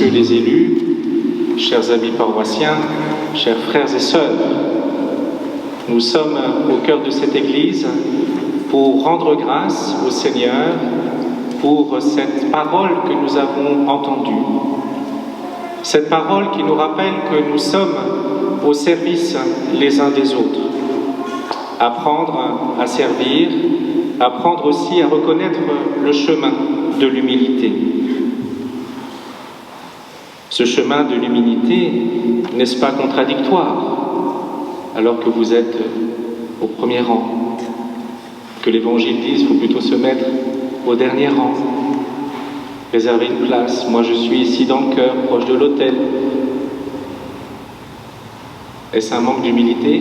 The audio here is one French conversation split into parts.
messieurs les élus, chers amis paroissiens, chers frères et sœurs, nous sommes au cœur de cette église pour rendre grâce au Seigneur pour cette parole que nous avons entendue. Cette parole qui nous rappelle que nous sommes au service les uns des autres. Apprendre à servir, apprendre aussi à reconnaître le chemin de l'humilité. Ce chemin de l'humilité, n'est-ce pas contradictoire, alors que vous êtes au premier rang, que l'Évangile dit qu'il faut plutôt se mettre au dernier rang, réserver une place. Moi je suis ici dans le cœur, proche de l'autel. Est-ce un manque d'humilité?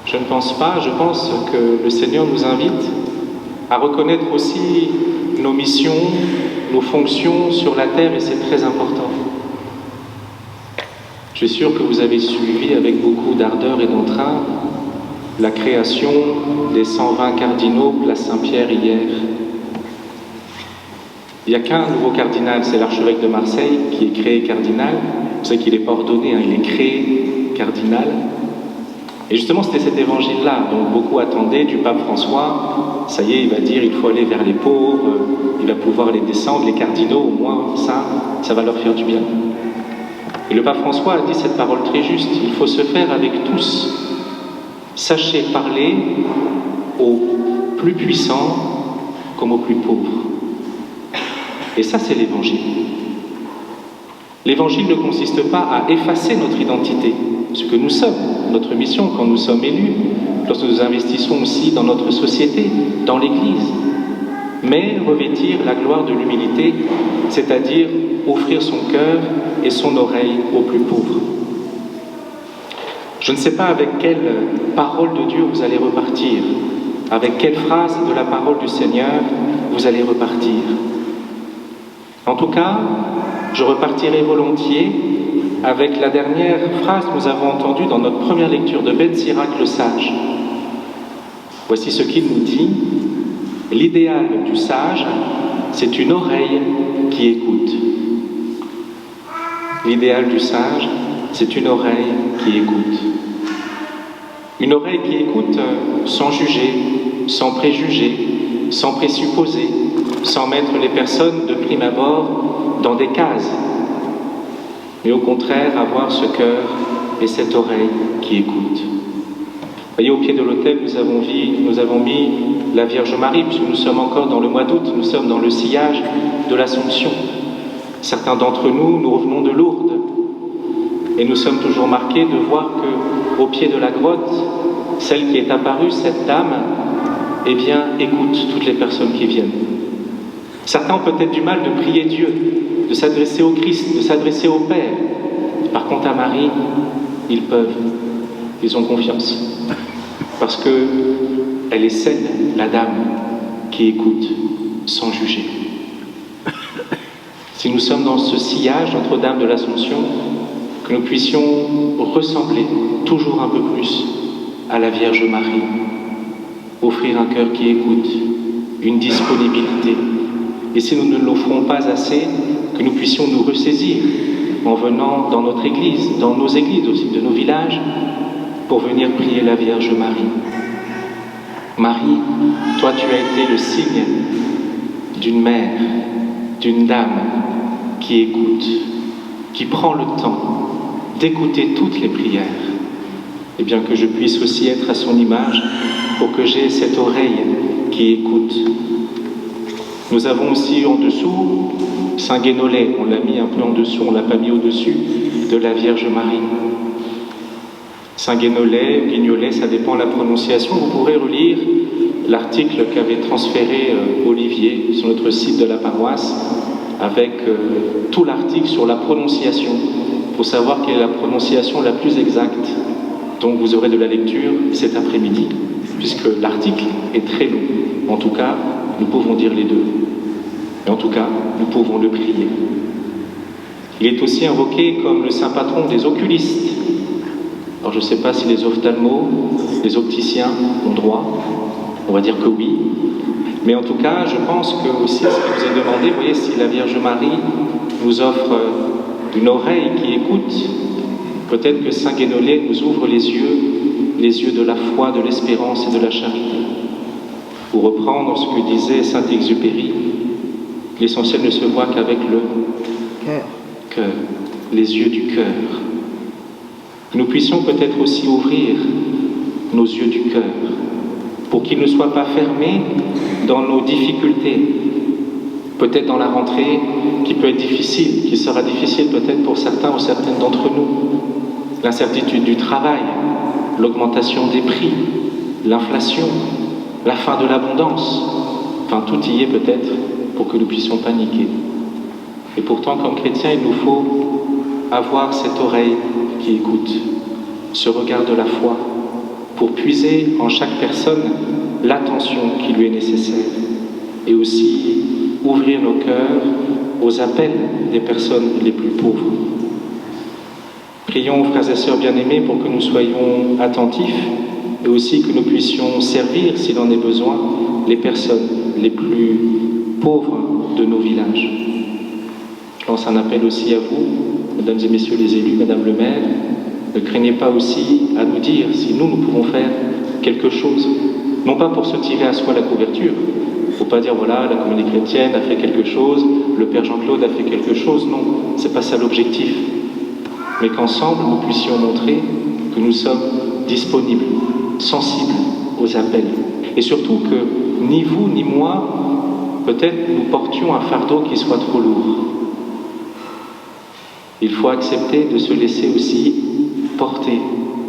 Je ne pense pas. Je pense que le Seigneur nous invite à reconnaître aussi nos missions, nos fonctions sur la terre, et c'est très important. Je suis sûr que vous avez suivi avec beaucoup d'ardeur et d'entrain la création des 120 cardinaux place Saint-Pierre hier. Il n'y a qu'un nouveau cardinal, c'est l'archevêque de Marseille qui est créé cardinal. Vous savez qu'il n'est pas ordonné, il est créé cardinal. Et justement, c'était cet évangile-là dont beaucoup attendaient du pape François. Ça y est, il va dire il faut aller vers les pauvres, il va pouvoir les descendre, les cardinaux, au moins ça va leur faire du bien. Et le pape François a dit cette parole très juste, il faut se faire avec tous. Sachez parler aux plus puissants comme aux plus pauvres. Et ça, c'est l'évangile. L'évangile ne consiste pas à effacer notre identité, ce que nous sommes, notre mission quand nous sommes élus, lorsque nous investissons aussi dans notre société, dans l'Église, mais revêtir la gloire de l'humilité, c'est-à-dire offrir son cœur et son oreille aux plus pauvres. Je ne sais pas avec quelle parole de Dieu vous allez repartir, avec quelle phrase de la parole du Seigneur vous allez repartir. En tout cas, je repartirai volontiers avec la dernière phrase que nous avons entendue dans notre première lecture de Ben Sirac le Sage. Voici ce qu'il nous dit. L'idéal du sage, c'est une oreille qui écoute. L'idéal du sage, c'est une oreille qui écoute. Une oreille qui écoute sans juger, sans préjuger, sans présupposer, sans mettre les personnes de prime abord dans des cases, mais au contraire avoir ce cœur et cette oreille qui écoute. Vous voyez, au pied de l'autel, nous avons mis la Vierge Marie, puisque nous sommes encore dans le mois d'août, nous sommes dans le sillage de l'Assomption. Certains d'entre nous, nous revenons de Lourdes, et nous sommes toujours marqués de voir qu'au pied de la grotte, celle qui est apparue, cette dame, eh bien, écoute toutes les personnes qui viennent. Certains ont peut-être du mal de prier Dieu, de s'adresser au Christ, de s'adresser au Père. Par contre, à Marie, ils peuvent, ils ont confiance. Parce qu'elle est celle, la dame, qui écoute sans juger. Si nous sommes dans ce sillage Notre-Dame de l'Assomption, que nous puissions ressembler toujours un peu plus à la Vierge Marie, offrir un cœur qui écoute, une disponibilité. Et si nous ne l'offrons pas assez, que nous puissions nous ressaisir en venant dans notre église, dans nos églises aussi, de nos villages, pour venir prier la Vierge Marie. Marie, toi tu as été le signe d'une mère, d'une dame qui écoute, qui prend le temps d'écouter toutes les prières. Et bien que je puisse aussi être à son image pour que j'ai cette oreille qui écoute. Nous avons aussi en dessous Saint Guénolé, on l'a mis un peu en dessous, on ne l'a pas mis au-dessus de la Vierge Marie. Saint Guénolé, ça dépend de la prononciation. Vous pourrez relire l'article qu'avait transféré Olivier sur notre site de la paroisse avec tout l'article sur la prononciation pour savoir quelle est la prononciation la plus exacte. Donc vous aurez de la lecture cet après-midi puisque l'article est très long. En tout cas, nous pouvons dire les deux. Et en tout cas, nous pouvons le prier. Il est aussi invoqué comme le saint patron des oculistes. Alors je ne sais pas si les ophtalmos, les opticiens ont droit, on va dire que oui. Mais en tout cas, je pense que aussi ce qui vous est demandé, vous voyez, si la Vierge Marie nous offre une oreille qui écoute. Peut-être que Saint Guénolé nous ouvre les yeux de la foi, de l'espérance et de la charité. Pour reprendre ce que disait Saint-Exupéry, l'essentiel ne se voit qu'avec le cœur, les yeux du cœur. Nous puissions peut-être aussi ouvrir nos yeux du cœur pour qu'ils ne soient pas fermés dans nos difficultés, peut-être dans la rentrée qui peut être difficile, qui sera difficile peut-être pour certains ou certaines d'entre nous, l'incertitude du travail, l'augmentation des prix, l'inflation, la fin de l'abondance, enfin tout y est peut-être pour que nous puissions paniquer. Et pourtant, comme chrétiens, il nous faut avoir cette oreille qui écoute, ce regard de la foi, pour puiser en chaque personne l'attention qui lui est nécessaire, et aussi ouvrir nos cœurs aux appels des personnes les plus pauvres. Prions, frères et sœurs bien-aimés, pour que nous soyons attentifs et aussi que nous puissions servir, s'il en est besoin, les personnes les plus pauvres de nos villages. Je lance un appel aussi à vous, mesdames et messieurs les élus, madame le maire, ne craignez pas aussi à nous dire si nous pouvons faire quelque chose, non pas pour se tirer à soi la couverture. Il ne faut pas dire voilà, la communauté chrétienne a fait quelque chose, le Père Jean-Claude a fait quelque chose, non, c'est pas ça l'objectif. Mais qu'ensemble nous puissions montrer que nous sommes disponibles, sensibles aux appels. Et surtout que ni vous ni moi, peut-être nous portions un fardeau qui soit trop lourd. Il faut accepter de se laisser aussi porter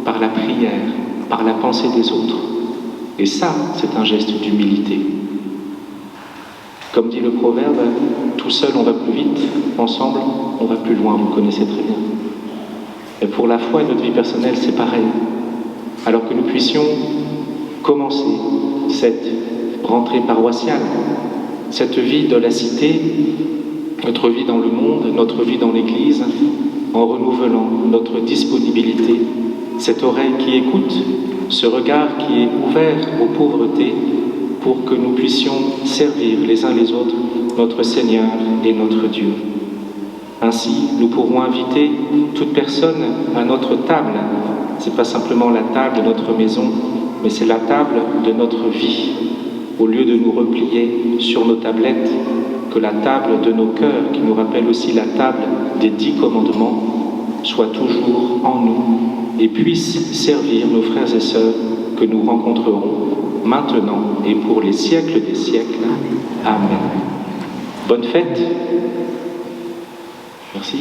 par la prière, par la pensée des autres. Et ça, c'est un geste d'humilité. Comme dit le proverbe, tout seul on va plus vite, ensemble on va plus loin, vous connaissez très bien. Et pour la foi et notre vie personnelle, c'est pareil. Alors que nous puissions commencer cette rentrée paroissiale, cette vie de la cité, notre vie dans le monde, notre vie dans l'Église, en renouvelant notre disponibilité, cette oreille qui écoute, ce regard qui est ouvert aux pauvretés, pour que nous puissions servir les uns les autres notre Seigneur et notre Dieu. Ainsi, nous pourrons inviter toute personne à notre table. Ce n'est pas simplement la table de notre maison, mais c'est la table de notre vie. Au lieu de nous replier sur nos tablettes, que la table de nos cœurs, qui nous rappelle aussi la table des 10 commandements, soit toujours en nous et puisse servir nos frères et sœurs que nous rencontrerons maintenant et pour les siècles des siècles. Amen. Bonne fête. Merci.